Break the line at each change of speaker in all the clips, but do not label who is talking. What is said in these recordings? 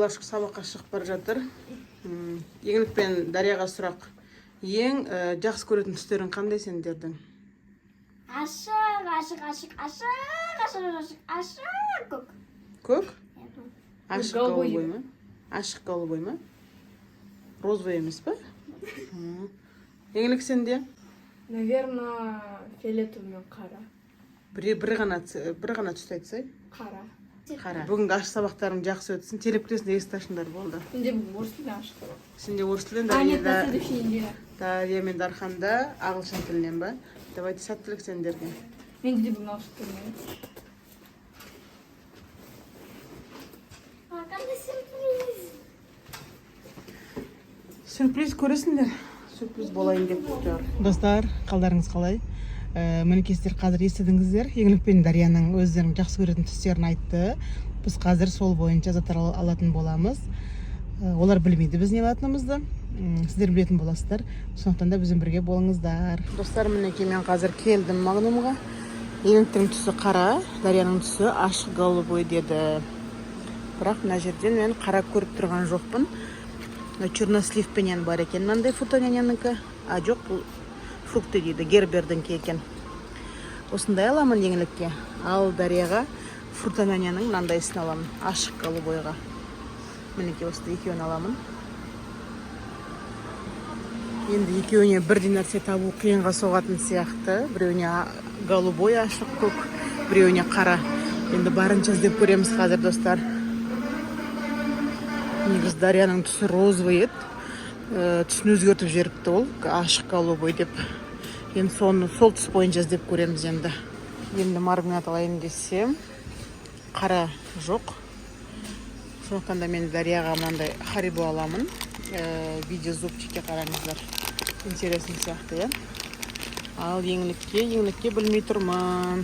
балалар сабаққа шығып бара жатыр. Еңлік пен Дарияға сұрақ. Ең жақсы көретін түстерің қандай сендердің?
Ашық, көк.
Көк? Ашық голубой ма? Ашық голубой ма? Розовый емес па? Еңлік сенде?
Наверное, фиолетовый мен қара.
Бір ғана түсті айтсай?
Қара.
Қара. Бүгінгі ашық сабақтарың жақсы өтсін. Телепкіресінде есташындар болды.
Менде бүгін орыс тілі ашық.
Сенде орыс тілін, Дария мен Дарханда ағылшын тілінен ба? Давайте сәттілік сендерге.
Менде бүгін ағылшын тілінен.
Қандай сюрприз.
Сюрприз көресіңдер. Сюрприз болайын деп тұр. Достар, қалдарыңыз қалай? Мінекей сіздер қазір естідіңіздер. Еңлік пен Дарияның өздерінің жақсы көретін түстерін айтты. Біз қазір сол бойынша заттар алатын боламыз. Олар білмейді біз не алатынымызды. Сіздер білетін боласыздар. Сондықтан да бізбен бірге болыңыздар. Достар, мінекей мен қазір келдім Магнумға. Еңліктің түсі қара, Дарияның түсі ашық голубой деді. Бірақ мына жерден мен қара көріп тұрған жоқпын. Чернослив пенен бар екен. Мынандай фрутонянянікі. А жоқ, бұл фрукты дейді, гербердіңкі екен. Осындай аламын еңлікке. Ал Дарияға фрутоняняның мынандайсын аламын. Ашық голубойға. Мінекей осындай екеуін аламын. Енді екеуіне бірдей нәрсе табу қиынға соғатын сияқты. Біреуіне голубой ашық көк, біреуіне қара. Енді барынша іздеп көреміз қазір, достар. Негіз Дарияның түсі розовый еді. Түсін өзгертіп жіберіпті ол, ашық голубой деп. Енді сол түс бойынша іздеп көреміз енді. Енді мармелад алайын десем, қара жоқ. Сондықтан да мен Дарияға мынандай Харибо аламын. Видео зубчикке қараңыздар. Интересный сияқты, иә. Ал еңлікке білмей тұрмын.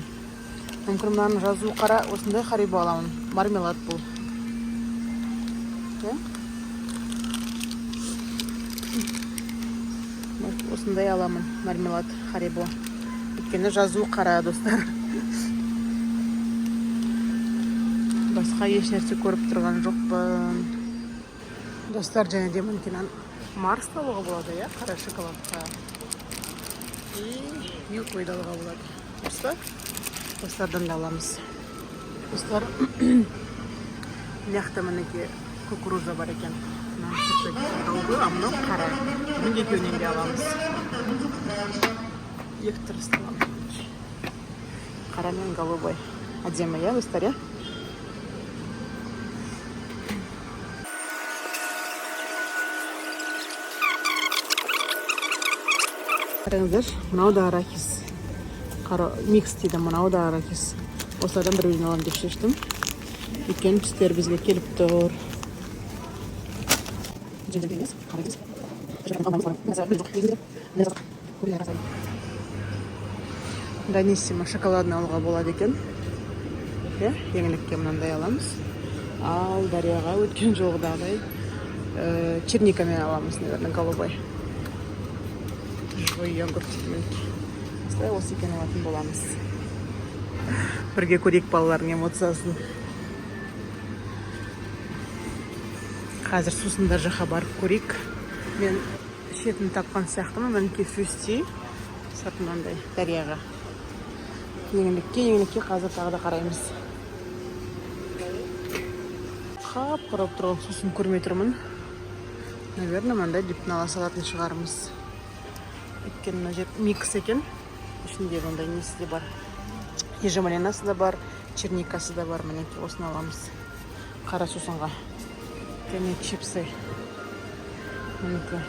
Мүмкін мынаның жазуы қара, осындай Харибо аламын. Мармелад бұл. Осындай аламын, мармелад Харибо. Өйткені жазуы қара, достар. Басқа еш нәрсе көріп тұрған жоқпын. Достар, және де мүмкін Марс алуға болады, иә, қара шоколадқа. И Милквейді алуға болады. Достардан да аламыз. Достар, мыняқта мінекей кукуруза бар екен. А мынау қара. Бүгін екеуінен де аламыз. Екі түрісті аламыз. Қара мен голубой. Әдемі, иә, достар, иә? Қараңыздар, мынау да арахис. Микс дейді, мынау да арахис. Осыдан бір-бірін аламын деп шештім. Өйткені түстер бізге келіп тұр. Даниссимо шоколадны алуға болады екен. Еңлікке мынандай аламыз. Ал Дарияға өткен жолғыдай черникамен аламыз, наверное, голубой. Йогурт осылай осы екен алатын боламыз. Бірге көрейік балалардың эмоциясын. Қазір сусындар жаққа барып көрейік. Мен шетін тапқан сияқтымын. Мінекей фюсти сатынандай Дарияға. Еңлікке қазір тағы да қараймыз. Қап қарап тұрған сусын көрмей тұрмын. Наверное, мынандай диптін ала салатын шығарымыз. Өйткені мына жер микс екен. Ішінде ондай несі де бар. Ежемалинасы да бар, черникасы да бар. Мінекей осыны аламыз. Қара сусынға. Және чипсы. Мінекей.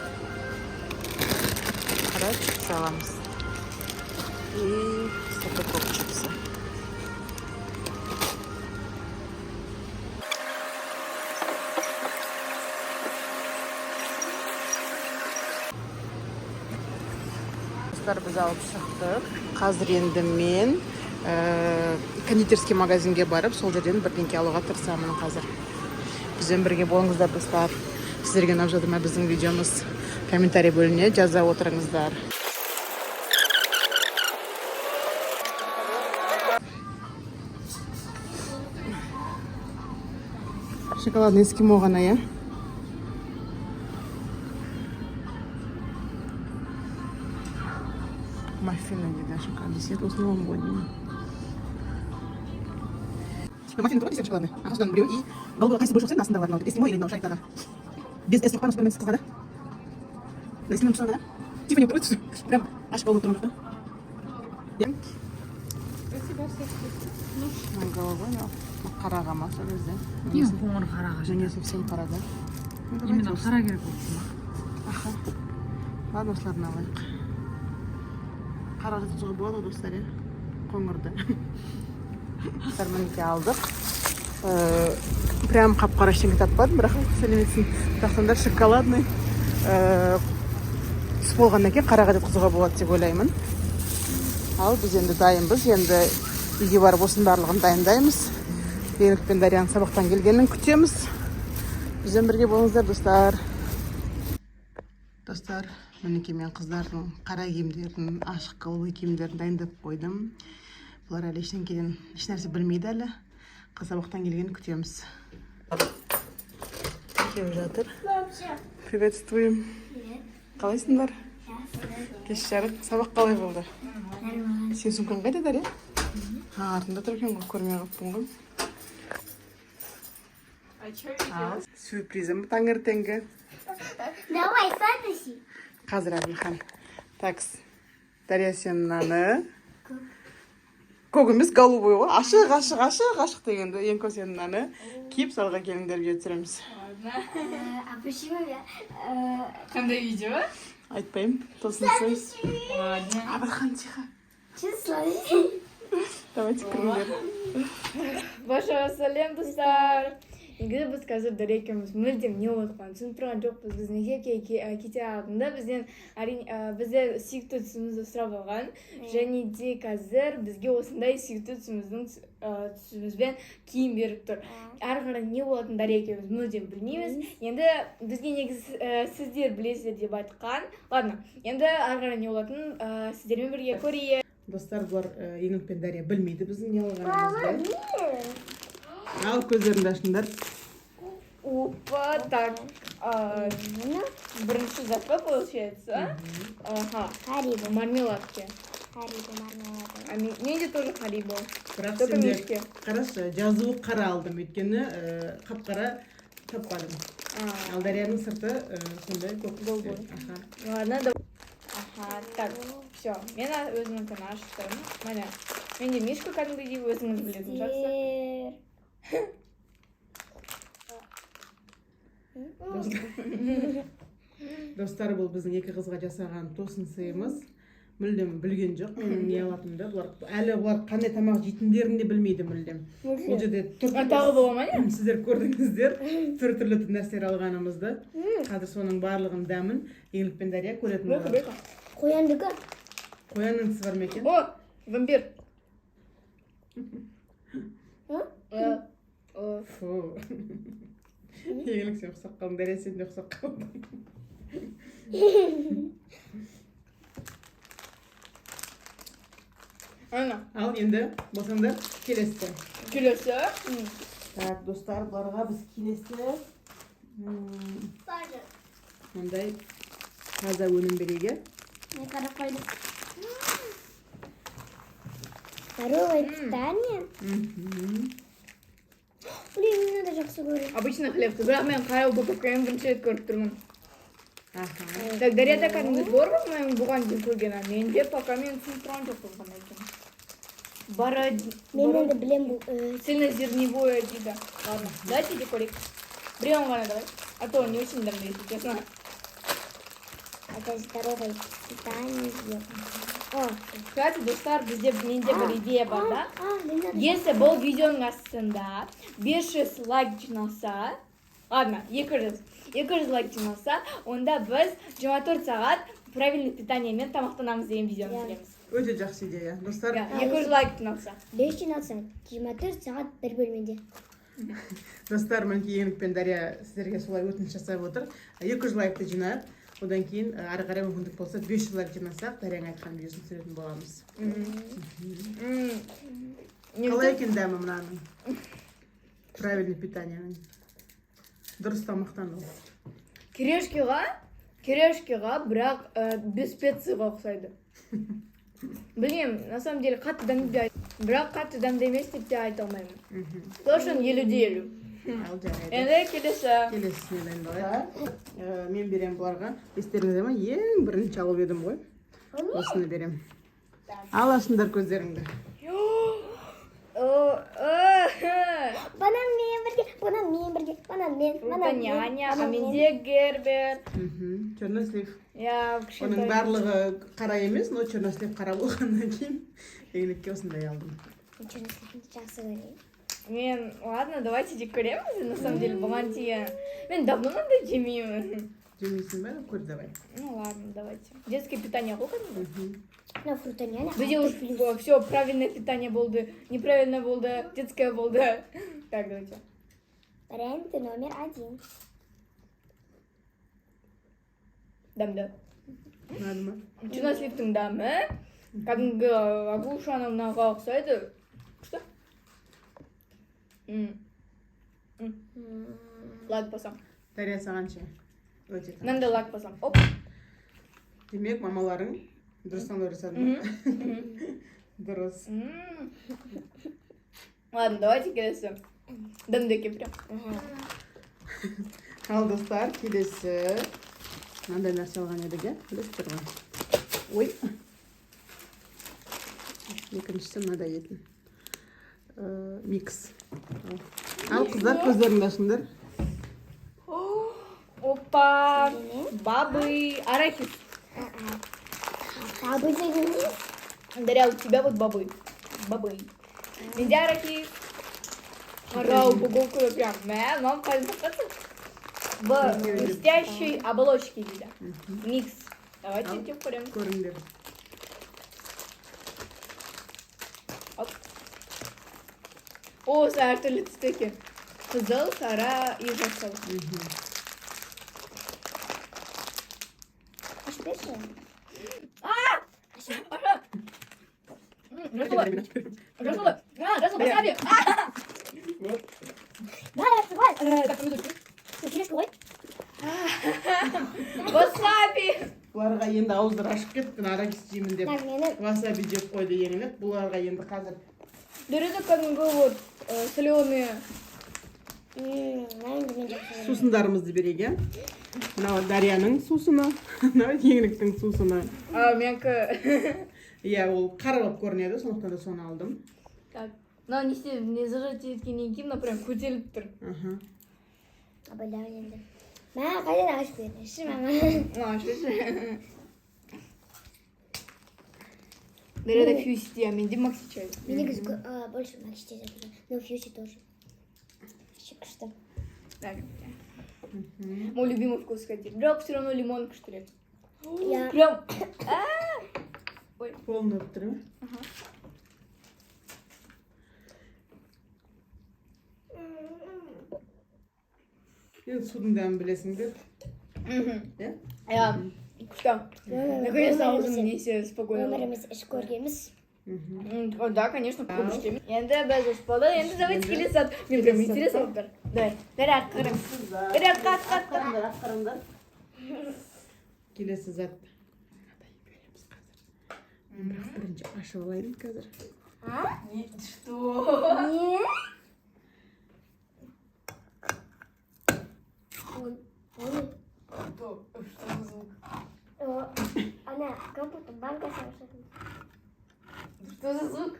Қара чипсы аламыз. И стакокок чипсы. Біз алып шықтық. Қазір енді мен кондитерский магазинге барып, сол жерден бірдеңке алуға тырысамын қазір. Бізбен бірге болыңыздар, достар. Сіздерге ұнап жатыр ма біздің видеомыз? Комментарий бөліміне жаза отырыңыздар. Шоколадный эскимо ғана, я. Маффины дейді, шоколад десет, осыны оған болайын. Маффины тұрады десет шоколадный. Содан біреу и голубой қайсы больше ұқсайды, астында бар. Эскимо или мынау шариктағы. Без эс тұқпан ұспен қызға да. Эскимо тұсында да. Тиффани тұрады түсі. Прям ашық болып тұрмыз да. Голубой, қараға ма сол кезде?
Ең қоңыр қараға.
Және совсем қарада.
Именно қара керек болды ма?
Аха. Ладно, осыларын алайық. Қара жатуға болады, достар, е? Қоңырды. Сарманеке алдық. Прям қап-қара ештеңе таппадым, бірақ сәлеметсің. Бірақтанда шоколадный түс болғаннан кейін қараға жатқызуға болады деп ойлаймын. Ал біз енді дайынбыз, енді үйге барып осының барлығын дайындаймыз. Еңлік пен Дарияның сабақтан келгенін күтеміз. Бізбен бірге болыңыздар, достар. Достар, мінекей мен қыздардың қара киімдерін, ашық голубой киімдерін дайындап қойдым. Бұлар әлі ештеңеден ешнәрсе білмейді әлі. Сабақтан келгенін күтеміз. Келіп жатыр. Приветствуем. Қалайсыңдар? Кеш жарық. Сабақ қалай болды? Сен сумкаң қайда, Дария? Артында тұр екен ғой, көрмей қалыппын ғой. Сюрпризім таңертеңгі.
Давай, садыси.
Қазір Әбілхан. Такс. Дария, сен мынаны. Көк емес, голубой ғой. Ашық дегенді. Ең көп сен мынаны киіп салға келіңдерге түсіреміз.
А почему я...
Қандай видео?
Айтпайым. Тосын сөз.
Ладно.
Әбілхан, тихо.
Число.
Давайте кіріңдер.
Ваша сәлем, достар. Негізі біз қазір Дария екеуміз мүлдем не отқан түсініп тұрған жоқпыз. Біз мектепке кете алдында бізде сүйікті түсімізді сұрап алған. Және де қазір бізге осындай сүйікті түсімізбен киім беріп тұр. Әрі қарай не болатынын Дария екеуміз мүлдем білмейміз. Енді бізге негізі сіздер білесіздер деп айтқан. Ладно, енді әрі қарай не болатынын сіздермен бірге көрейік.
Достар, бұлар Еңлік пен Дария білмейді біздің не алғанымызды. Ал көздеріңді ашыңдар.
Опа, так. Бірінші запа получается. Ага.
Харибо.
Мармеладки.
Харибо, мармеладки.
Менде тоже Харибо.
Бірақ
Только
сенде
мешке.
қарашы, жазуы қара алдым, өйткені қап-қара таппадым. Ал Дарияның сырты сондай көк.
Голубой.
Аха.
Ладно, давай. Ага, так, все. Мен өзімнің аштым. Mana, менде мишка кәдімгідей өзіңіз білетін жақсы.
Достар, бұл біздің екі қызға жасаған тосын сыйымыз. Мүлдем білген жоқ, мен не алатынымды. Әлі олар қандай тамақ жейтіндерін де білмейді мүлдем. Бұл жерде
Тағы бола ма не?
сіздер көрдіңіздер, түрлі нәрселер алғанымызды. Қазір соның барлығын дәмін Еңлік пен Дария көретін болады.
Қояндығы?
Қояныңыз бар ма екен?
О, вампир.
Фу. Еңлік сен ұқсап қалдың, Дария сен де ұқсап қалдың. Ал енді болсаңдар келесі.
Келесі.
Так, достар, бұларға біз келесі мұндай таза өнім береге.
Не қарап қойдым. Здоровое питание. Блин, мен да жақсы көремін.
Обычный хлеб. Бірақ мен қара упаковкамен бірінші рет көріп тұрмын.
Аха.
Так, Дарияда кәдімгі бар ғой, мен бұған дейін көрген. Менде пока мен түсініп тұрған жоқпын қандай екен.
Мен енді білем бұл.
Цельнозерневое дейді. Ладно, давайте де көрейік. Біреуін ғана давай. А то не очень давно, если честно.
Это здоровое питание.
Кстати, достар, менде бір идея бар да. Если бұл видеоның астында 500 лайк жиналса, ладно, 200 лайк жиналса, онда біз 24 сағат правильный питаниемен тамақтанамыз деген видеоны түсіреміз.
Өте жақсы идея, достар.
200 лайк жиналса.
5 жиналса, 24 сағат бір бөлмеде.
Достар, мінекей Еңлік пен Дария сіздерге солай өтініш жасап отыр. 200 лайкты жинайық. Одан кейін ары қарай мүмкіндік болса 500 лайк жинасақ, Дарияның айтқан видеосын түсіретін боламыз. Қалай екен дәмі мынаның? Правильный питанияның. дұрыс тамақтану.
Керешкеға бірақ без специяға ұқсайды. Білмеймін, на самом деле қатты дәмді, бірақ қатты дәмді емес деп те айта алмаймын. Сол үшін 50-50.
Ал жарайды.
Енді келесіне
дайындалайық. Мен берем бұларға. Естеріңізде ме? Ең бірінші алып едім ғой. Осыны берем. Аласыңдар көздеріңді.
Банан мен бірге.
Фрутоняня, а менде Гербер.
Чернослив.
Я
Оның
кішкентай.
барлығы қара емес, но чернослив қара болғаннан кейін еңлікке осындай алдым.
Жақсы көрейін.
Мен, ладно, давайте жек көреміз, на самом деле, бұған тиген. Мен давно мынандай жемеймін.
Жемейсің бе? Көр давай.
Ну ладно, давайте. Детское питание қойған.
Мына фрутоняня.
Бізде уже все правильное питание болды, неправильное болды, детское болды. Так, давайте.
Вариант номер 1.
Дәмді.
Ұнады ма?
Черносливтің дәмі кәдімгі агушаның мынаға ұқсайды. Күшті. Лайк басам.
Дария сағанша. Өте
Мен де лайк басам. Оп.
Демек, мамаларың дұрыстан өрісады ма? Дұрыс.
Ладно, давайте келесі. Дәмді кепрем.
Ал достар, келесі. Мынандай нәрсе алған едік, иә? Білесіздер ғой. Ой. Екіншісі мынадай етін. Микс. Ал қыздар, көздеріңді ашыңдар.
Опа. Бабы. Арахис.
Бабы дегенде.
Дарья, у тебя вот бобы. Бобы. Менде арахис. Қара упаковка прям. Нам пальцем. В блестящей оболочке дейді. Микс. Давайте деп көрем.
Көріңдер.
Осы әртүрлі түсті екен. Қызыл, сара и жасыл.
Ашып берші.
Жасыл, басаби. Васаби.
Бұларға енді ауыздар ашып кетті, арахис жеймін деп.
Так, мені
Васаби жеп қойды еңілік. Бұларға енді қазір.
Дөреді кәдімгі вот соленые.
Сусындарымызды береге. Мынау Дарияның сусыны, мынау еңліктің сусыны.
Менкі.
Иә, ол қара болып көрінеді, сондықтан да соны алдым.
Так, мынау не істеп, не зажать еткеннен кейін, прям көтеріліп тұр.
абайлау енді. Мә, қайдан ашып берші, мама.
Дарьяда фьюсити, а менде макси чай.
Мне больше максите забыла. Но фьюси тоже. Күшті.
Так. Мой любимый вкус, кстати. Бірақ все равно лимон күштірек.
Я
Прям.
Полный өп тұр, енді судың дәмін білесің бе?
Я. Күшті. Наконец-то аузым несе спокойно.
өміріміз іш көргенбіз.
Да, конечно, күшті. Енді біз іш болды. Енді давайте келесі сат. Мен прям интересно болып тұр. Давай. Бәрі ақырым. Бәрі ақырымдар.
Келесі зат. Бірақ бірінші ашып алайын қазір.
Что?
Не?
Что за звук?
Она как будто банка совершенно.
Что за звук?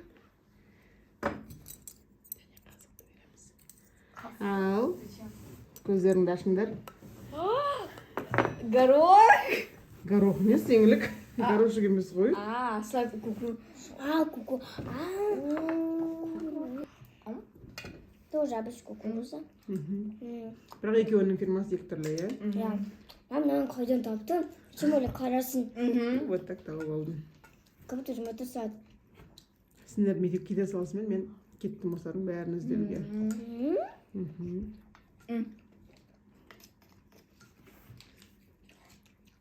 Ал, көздеріңді ашыңдар.
Горох?
Горох емес, еңлік. Горошек емес ғой.
Сладкий куку.
Куку. Тоже обычный кукуруза.
Бірақ екеуінің фирмасы екі түрлі, иә?
Я. Маманы қайдан таптым? Тем более қарасын.
Вот так тауып алдым.
Как будто жұмыртқа сат.
Сендер мектепке кете салысымен мен кеттім осылардың бәрін іздеуге.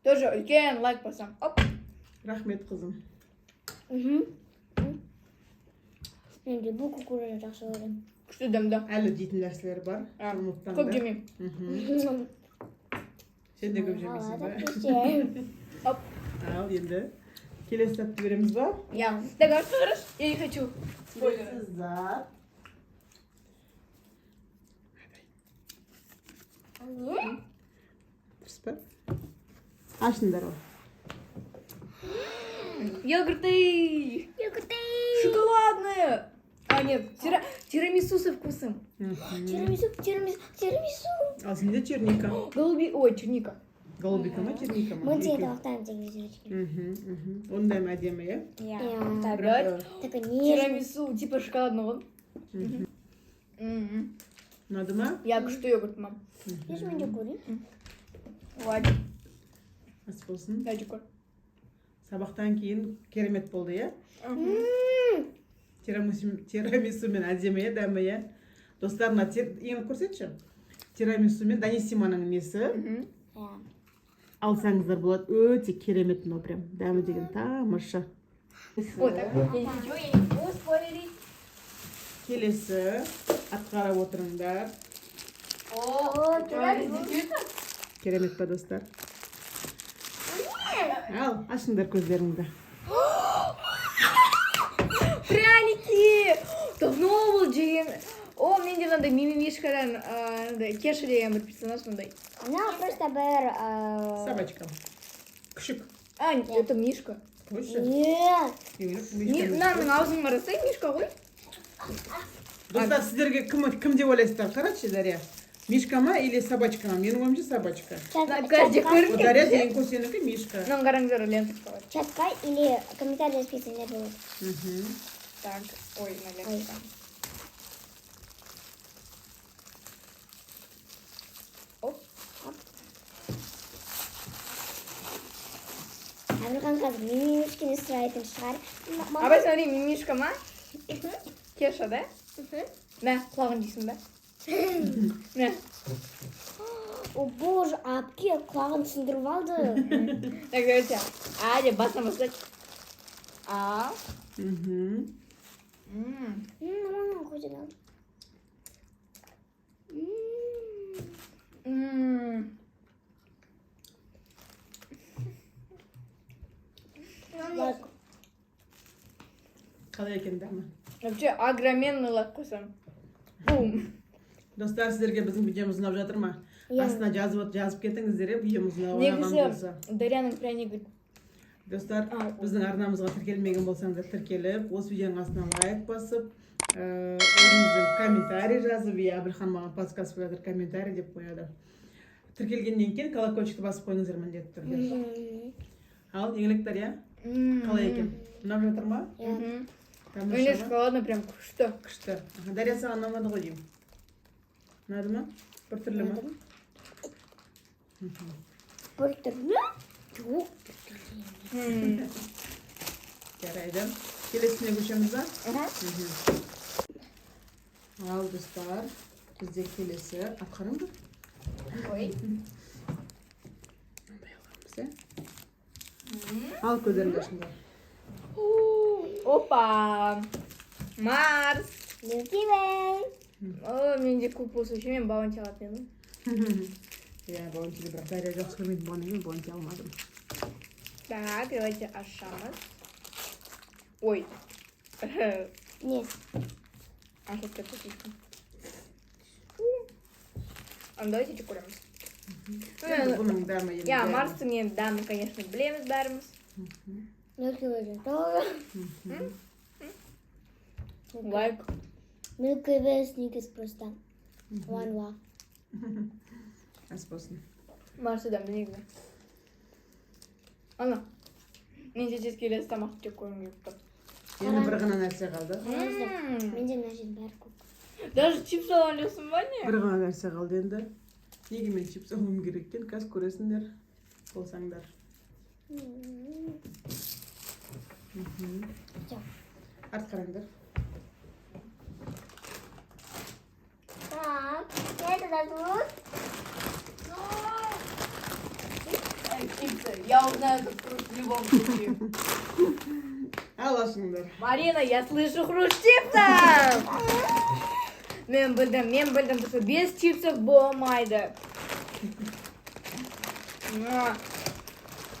Тоже үлкен лайк басам. Оп.
Рахмет, қызым.
Мен де бұл кукуруза жақсы көремін.
Күшті дәмді.
Әлі дейтін нәрселер бар.
А,
Ұмыттан
Көп
да.
жемеймін.
Мхм. Сен де көп жемейсің ба?
Оп.
Ал, енді келесі затты береміз ба?
Я. Так, а что раз? Я не хочу.
Келесі зат. Дұрыс па? Ашыңдар ол.
Йогурты. Шоколадные. А, нет, тирамису со вкусом.
Тирамису.
Ал сенде черника.
Ой, черника.
Голубика ма, черника ма?
Мультик тавақтан телевизорочки.
Ондай ма әдемі, иә?
Так,
Такой нежный.
тирамису, типа шоколадного.
Ұнады ма?
Я күшті йогурт, мам.
Видишь, мен де көрейін.
Ладно,
Ас болсын.
дайте кор.
Сабақтан кейін керемет болды, иә? Тирамису мен әдемі, иә, дәмі, иә? Достарына ең көрсетші. Тирамису мен даниссиманың несі. Алсаңыздар болады, өте керемет мынау прям. Дәмі деген тамаша.
Ой, так, я не хочу, я не буду спойлерить.
Келесі атқарап отырыңдар.
О,
Керемет па, достар? Ал, ашыңдар көздеріңді.
пряники! Давно был жеген. О, менде мынандай мимимишкадан кеша деген бір персонаж мындай.
Она просто бір...
Собачка. Күшік.
А, это Мишка.
Қойшы.
Нет.
Мынаның аузын қарасай, Мишка ғой.
Достар, сіздерге кім деп ойлайсыздар? Қарашы, Дарья. Мишка ма или собачка ма? Менің ойымша собачка.
Каждый көрінген.
Дарья деген көсенікі Мишка.
Мынаны қараңыздар, ленточка бар.
Чаткай или комментарий расписывать будет.
Так, ой, на ленточка. Оп.
Американ қазір мимимишкені сұрайтын шығар.
Абай, смотри, Мимишка ма? Кеша, да? Мә, құлағын дейсің ба? Мә.
О боже, апке құлағын түсіндіріп алды.
Так, давайте. А, деп басына бастайды. А.
Нормально ходит, да? Лайк.
Қалай екен дәмі?
Вообще, огроменный лайк қосам. Бум.
Достар, сіздерге біздің видеомыз ұнап жатыр ма? Астына жазып кетіңіздер, видеомыз ұнаған болса.
Негізі Дарьяның прянигі.
Достар, біздің арнамызға тіркелмеген болсаңыздар тіркеліп, осы видеоның астына лайк басып, өзіңіздің комментарий жазып, Әбілхан маған подсказка жатыр, комментарий деп қояды. Тіркелгеннен кейін колокольчикті басып қойыңыздар міндетті түрде. Ал, еңліктер, иә? Қалай екен? Ұнап жатыр ма?
Менде шоколадный прям күшті.
Күшті. Дарья саған ұнамады ғой деймін. Ұнады ма? Бір түрлі ма?
Бір түрлі? Жоқ.
Жарайды. Келесіне көшеміз ба? Ал, достар, бізде келесі атқарың ба?
Ой.
Ал, көздеріңді ашыңдар.
Опа! Марс!
Milky Way.
О, менде көп болса ше, мен баунти алатын едім.
Иә, баунтиді бірақ Дарья жақсы көрмейді болғаннан кейін баунти алмадым.
Так, давайте ашамыз. Ой.
Нет.
А что это слишком? А давайте чекуреміз.
Бұның дәмі енді.
Я, Марстың енді дәмін, конечно, білеміз бәріміз.
Milky Way тоже.
Лайк.
Milky Way сникерс просто. One love.
Ас болсын.
Марсы дәмді негізі. Ана. Мен сәтес келесі тамақты жеп көргім келіп тұр.
Енді бір ғана нәрсе қалды.
Менде мына жерде бәрі көп.
Даже чипс ала аласың ба не?
Бір ғана нәрсе қалды енді. Неге мен чипс алуым керек екен? Қазір көресіңдер. Болсаңдар. Арт қараңдар.
Так, это дадут.
Чипсы. Я узнаю этот хруст в любом случае.
Ал ашыңдар.
Марина, я слышу хруст чипсов! Men bildim, bu 5 chipsов bo'lmaydi.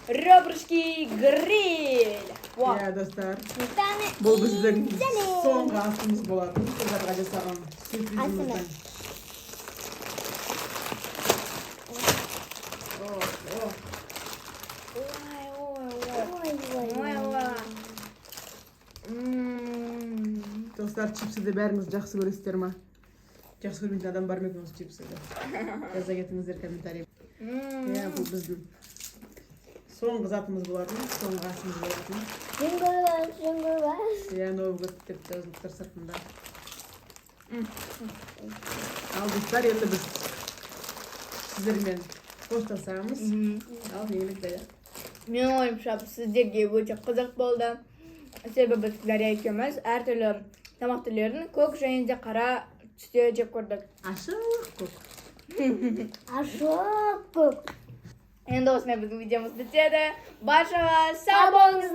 Röbrishki grill. Wow.
Ya dostlar,
Tane
bu bizden son gastımız болады. Sizlerge жасаған sürprizimizden. Dostlar, chipsidi bәріңіз жақсы көресіздер ма? Жақсы көрмейтін адам бар ма екен осы чипсиді? Жаза кетіңіздер комментарий. Ya bu біздің соңғы затымыз болатын, соңғы асымыз болатын.
Jingle
Ya Новый год деп жазылып тұр сыртында. Ал достар, енді біз сіздермен қоштасамыз. Ал еңлік дәлі.
Менің ойымша сіздерге өте қызық болды. Себебі біз Дария екеуміз әртүрлі тамақ түрлерін көк және де қара түсте жеп көрдік.
Ашық көк.
Ашок.
Енді осымен біздің видеомыз бітеді. Баршаға сау болыңыздар.